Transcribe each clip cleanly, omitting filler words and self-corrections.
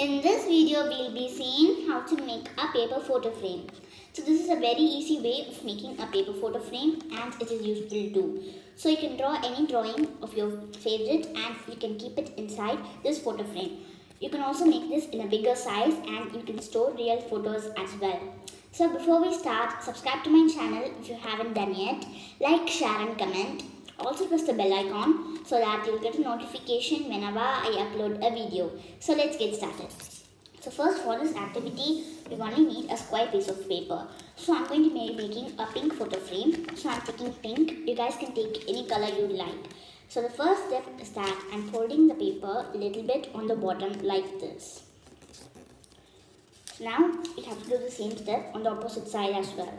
In this video, we'll be seeing how to make a paper photo frame. So this is a very easy way of making a paper photo frame and it is useful too. So you can draw any drawing of your favorite and you can keep it inside this photo frame. You can also make this in a bigger size and you can store real photos as well. So before we start, subscribe to my channel if you haven't done yet. Like, share and comment. Also press the bell icon so that you'll get a notification whenever I upload a video. So let's get started. So first, for this activity, we only need a square piece of paper. So I'm going to be making a pink photo frame. So I'm taking pink. You guys can take any color you like. So the first step is that I'm folding the paper a little bit on the bottom like this. So now you have to do the same step on the opposite side as well.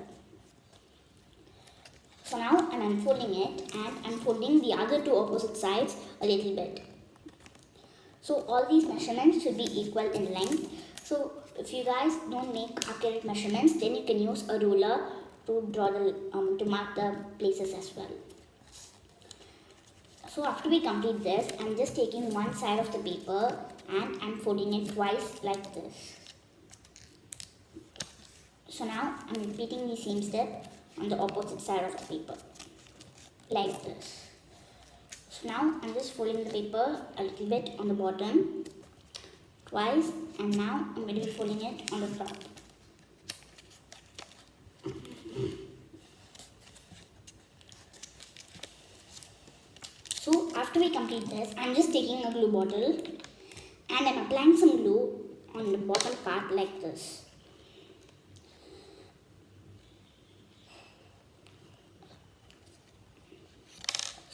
So now I'm unfolding it and I'm folding the other two opposite sides a little bit. So all these measurements should be equal in length. So if you guys don't make accurate measurements, then you can use a ruler to draw to mark the places as well. So after we complete this, I'm just taking one side of the paper and I'm folding it twice like this. So now I'm repeating the same step on the opposite side of the paper like this. So now I'm just folding the paper a little bit on the bottom twice and now I'm going to be folding it on the top. So after we complete this, I'm just taking a glue bottle and I'm applying some glue on the bottom part like this.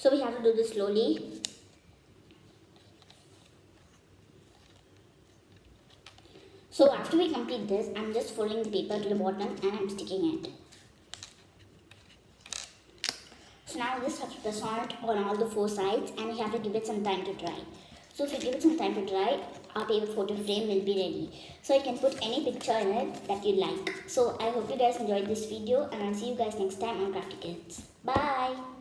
So we have to do this slowly. So after we complete this, I'm just folding the paper to the bottom and I'm sticking it. So now this has to press on it on all the four sides and you have to give it some time to dry. So if you give it some time to dry, our paper photo frame will be ready. So you can put any picture in it that you like. So I hope you guys enjoyed this video and I'll see you guys next time on Crafty Kids. Bye!